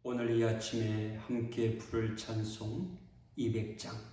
오늘 이 아침에 함께 부를 찬송 200장.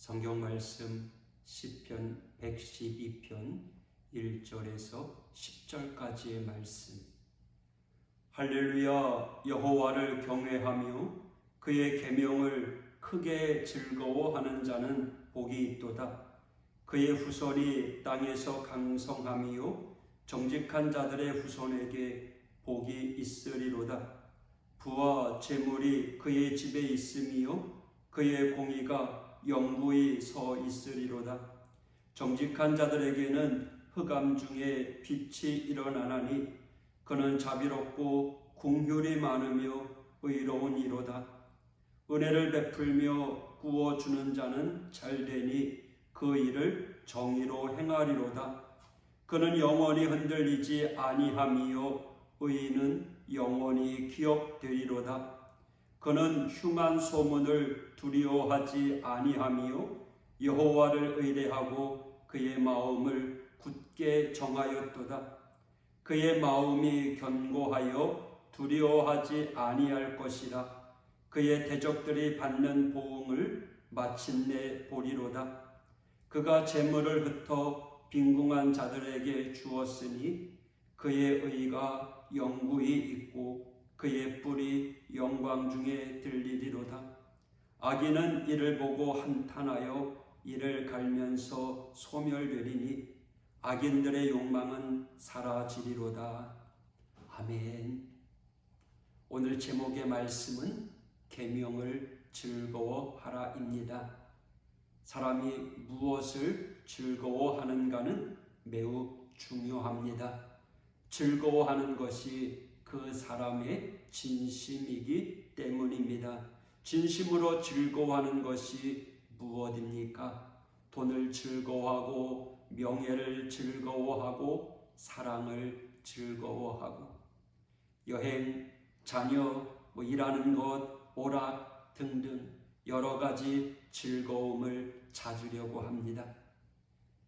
성경 말씀 시편 112편 1절에서 10절까지의 말씀. 할렐루야, 여호와를 경외하며 그의 계명을 크게 즐거워하는 자는 복이 있도다. 그의 후손이 땅에서 강성하며 정직한 자들의 후손에게 복이 있으리로다. 부와 재물이 그의 집에 있으며 그의 공의가 영구히 서 있으리로다. 정직한 자들에게는 흑암 중에 빛이 일어나나니 그는 자비롭고 긍휼이 많으며 의로운 이로다. 은혜를 베풀며 구워주는 자는 잘되니 그 일을 정의로 행하리로다. 그는 영원히 흔들리지 아니하며 의인은 영원히 기억되리로다. 그는 흉한 소문을 두려워하지 아니하며 여호와를 의뢰하고 그의 마음을 굳게 정하였도다. 그의 마음이 견고하여 두려워하지 아니할 것이라. 그의 대적들이 받는 보응을 마침내 보리로다. 그가 재물을 흩어 빈궁한 자들에게 주었으니 그의 의가 영구히 있고 그의 뿔이 영광 중에 들리리로다. 악인은 이를 보고 한탄하여 이를 갈면서 소멸되리니 악인들의 욕망은 사라지리로다. 아멘. 오늘 제목의 말씀은 계명을 즐거워하라입니다. 사람이 무엇을 즐거워하는가는 매우 중요합니다. 즐거워하는 것이 그 사람의 진심이기 때문입니다. 진심으로 즐거워하는 것이 무엇입니까? 돈을 즐거워하고 명예를 즐거워하고 사랑을 즐거워하고 여행, 자녀, 일하는 것, 오락 등등 여러 가지 즐거움을 찾으려고 합니다.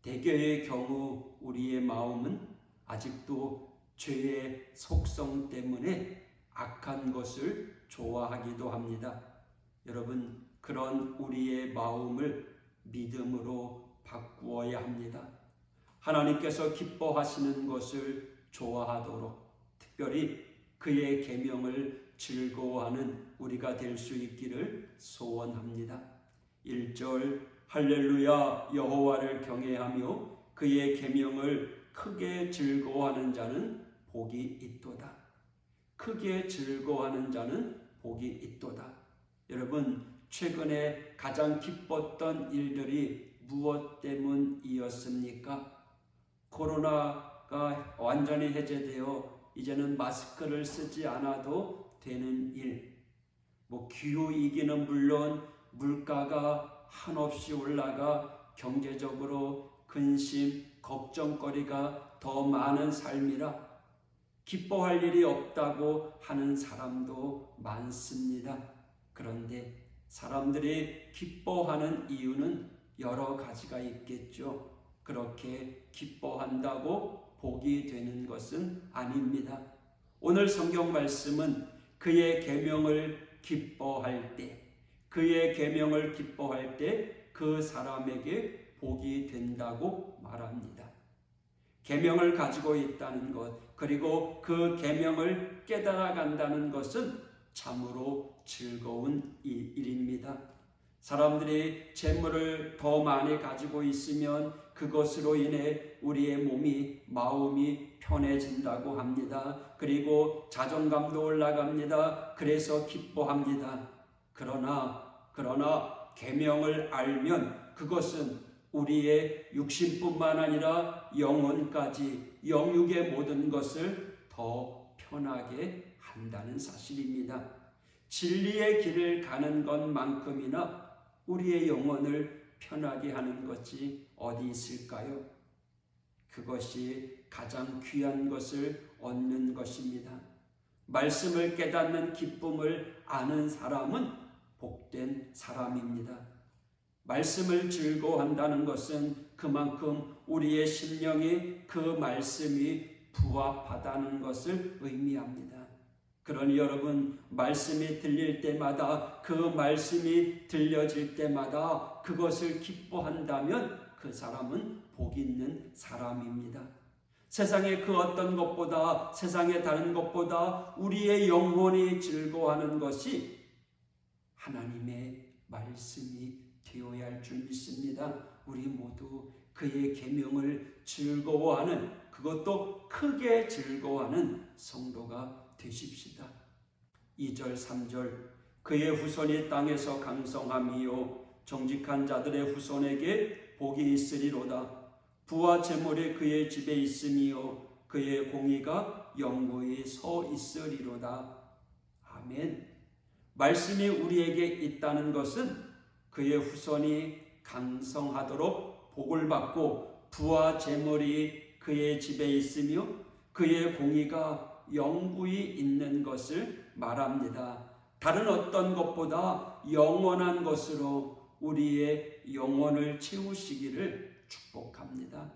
대개의 경우 우리의 마음은 아직도 죄의 속성 때문에 악한 것을 좋아하기도 합니다. 여러분, 그런 우리의 마음을 믿음으로 바꾸어야 합니다. 하나님께서 기뻐하시는 것을 좋아하도록, 특별히 그의 계명을 즐거워하는 우리가 될 수 있기를 소원합니다. 1절 할렐루야 여호와를 경외하며 그의 계명을 크게 즐거워하는 자는 복이 있도다. 크게 즐거워하는 자는 복이 있도다. 여러분, 최근에 가장 기뻤던 일들이 무엇 때문이었습니까? 코로나가 완전히 해제되어 이제는 마스크를 쓰지 않아도 되는 일, 기후위기는 물론 물가가 한없이 올라가 경제적으로 근심, 걱정거리가 더 많은 삶이라 기뻐할 일이 없다고 하는 사람도 많습니다. 그런데 사람들이 기뻐하는 이유는 여러 가지가 있겠죠. 그렇게 기뻐한다고 복이 되는 것은 아닙니다. 오늘 성경 말씀은 그의 계명을 기뻐할 때, 그의 계명을 기뻐할 때 그 사람에게 복이 된다고 말합니다. 계명을 가지고 있다는 것, 그리고 그 계명을 깨달아 간다는 것은 참으로 즐거운 일입니다. 사람들이 재물을 더 많이 가지고 있으면 그것으로 인해 우리의 몸이, 마음이 편해진다고 합니다. 그리고 자존감도 올라갑니다. 그래서 기뻐합니다. 그러나 계명을 알면 그것은 우리의 육신뿐만 아니라 영혼까지, 영육의 모든 것을 더 편하게 한다는 사실입니다. 진리의 길을 가는 것만큼이나 우리의 영혼을 편하게 하는 것이 어디 있을까요? 그것이 가장 귀한 것을 얻는 것입니다. 말씀을 깨닫는 기쁨을 아는 사람은 복된 사람입니다. 말씀을 즐거워한다는 것은 그만큼 우리의 심령이 그 말씀이 부합하다는 것을 의미합니다. 그러니 여러분, 말씀이 들릴 때마다, 그 말씀이 들려질 때마다 그것을 기뻐한다면 그 사람은 복 있는 사람입니다. 세상의 그 어떤 것보다, 세상의 다른 것보다 우리의 영혼이 즐거워하는 것이 하나님의 말씀이 되어야 할 줄 믿습니다. 우리 모두 그의 계명을 즐거워하는, 그것도 크게 즐거워하는 성도가 되십시다. 2절 3절 그의 후손이 땅에서 강성함이요 정직한 자들의 후손에게 복이 있으리로다. 부와 재물이 그의 집에 있으며 그의 공의가 영구히 서 있으리로다. 아멘. 말씀이 우리에게 있다는 것은 그의 후손이 강성하도록 복을 받고 부와 재물이 그의 집에 있으며 그의 공의가 영구히 있는 것을 말합니다. 다른 어떤 것보다 영원한 것으로 우리의 영혼을 채우시기를 축복합니다.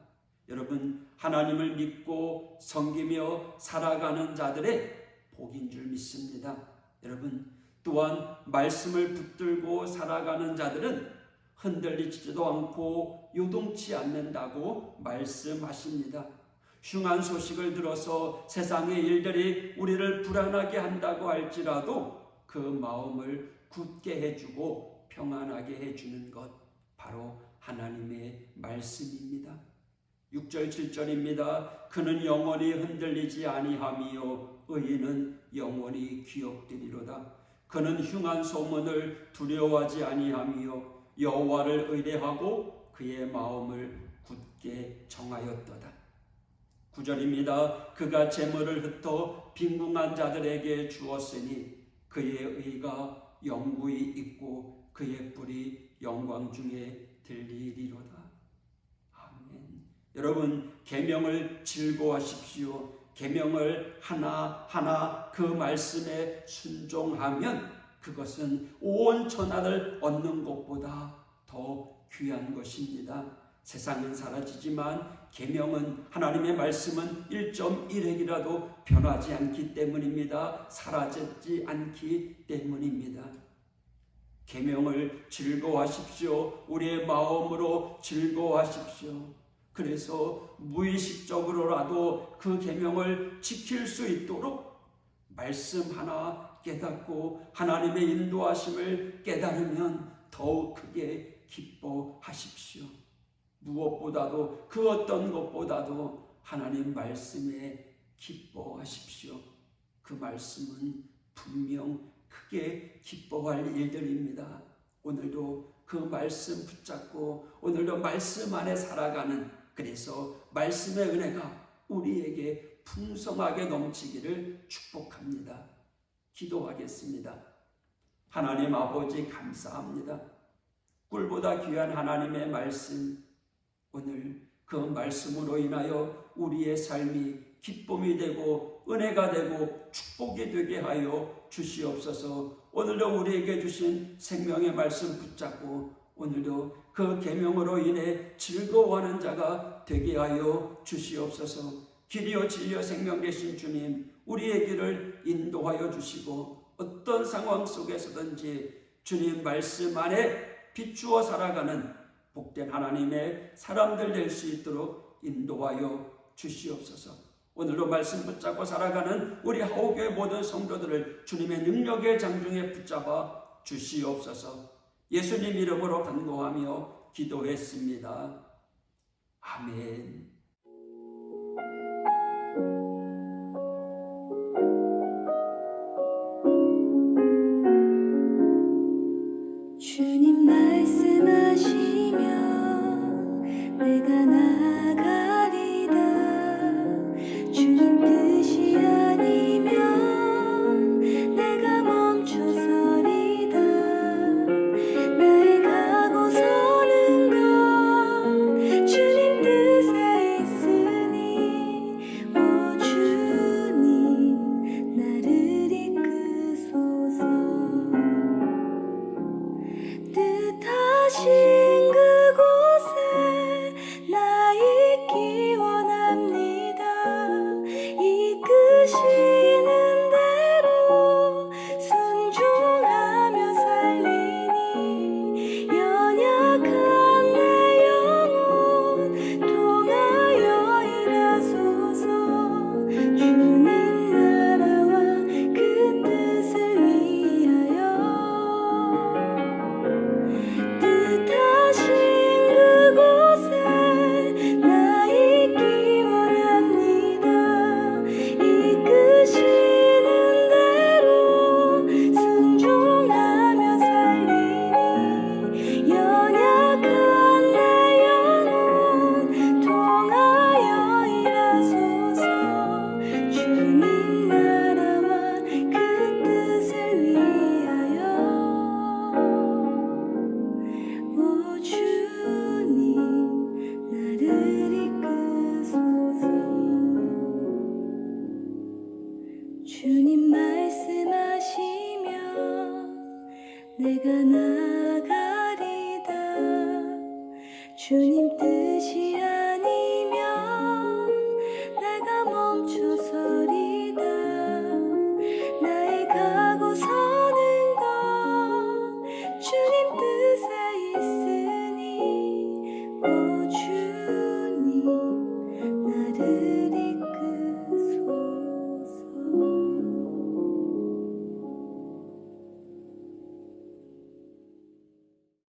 여러분, 하나님을 믿고 섬기며 살아가는 자들의 복인 줄 믿습니다. 여러분, 또한 말씀을 붙들고 살아가는 자들은 흔들리지도 않고 요동치 않는다고 말씀하십니다. 흉한 소식을 들어서 세상의 일들이 우리를 불안하게 한다고 할지라도 그 마음을 굳게 해주고 평안하게 해주는 것, 바로 하나님의 말씀입니다. 6절 7절입니다. 그는 영원히 흔들리지 아니하며 의인은 영원히 기억되리로다. 그는 흉한 소문을 두려워하지 아니하며 여호와를 의뢰하고 그의 마음을 굳게 정하였도다. 9절입니다. 그가 재물을 흩어 빈궁한 자들에게 주었으니 그의 의가 영구히 있고 그의 뿔이 영광 중에 들리리로다. 아멘. 여러분, 계명을 즐거워하십시오. 계명을 하나하나 그 말씀에 순종하면 그것은 온 천하를 얻는 것보다 더 귀한 것입니다. 세상은 사라지지만 계명은, 하나님의 말씀은 1.1핵이라도 변하지 않기 때문입니다. 사라지지 않기 때문입니다. 계명을 즐거워하십시오. 우리의 마음으로 즐거워하십시오. 그래서 무의식적으로라도 그 계명을 지킬 수 있도록 말씀 하나 깨닫고 하나님의 인도하심을 깨달으면 더욱 크게 기뻐하십시오. 무엇보다도, 그 어떤 것보다도 하나님 말씀에 기뻐하십시오. 그 말씀은 분명 크게 기뻐할 일들입니다. 오늘도 그 말씀 붙잡고 오늘도 말씀 안에 살아가는, 그래서 말씀의 은혜가 우리에게 풍성하게 넘치기를 축복합니다. 기도하겠습니다. 하나님 아버지, 감사합니다. 꿀보다 귀한 하나님의 말씀, 오늘 그 말씀으로 인하여 우리의 삶이 기쁨이 되고 은혜가 되고 축복이 되게 하여 주시옵소서. 오늘도 우리에게 주신 생명의 말씀 붙잡고 오늘도 그 계명으로 인해 즐거워하는 자가 되게 하여 주시옵소서. 길이요 진리요 생명 되신 주님, 우리의 길을 인도하여 주시고 어떤 상황 속에서든지 주님 말씀 안에 비추어 살아가는 복된 하나님의 사람들 될 수 있도록 인도하여 주시옵소서. 오늘도 말씀 붙잡고 살아가는 우리 하오교회 모든 성도들을 주님의 능력의 장중에 붙잡아 주시옵소서. 예수님 이름으로 간구하며 기도했습니다. 아멘. 주님 말씀하시면 내가 나가리다. 주님 뜻이 아니면 내가 멈춰서리다. 나의 가고 서는 건 주님 뜻에 있으니 오 주님 나를 이끄소서. 뜻하신 그곳에 나 있기 원합니다. 이끄시는 대로 순종하며 살리니 연약한 내 영혼 통하여 일하소서. 주님 나라와 그 뜻을 위하여 뜻하신 그곳에 나 있기 원합니다. 이끄시는 대로 순종하며 살리니 연약한 내 영혼 통하여 일하소서. 주님 나라와 그 뜻을 위하여 오 주님 나를 이끄소서. 주님 말씀하시면 내가 나가리다. 주님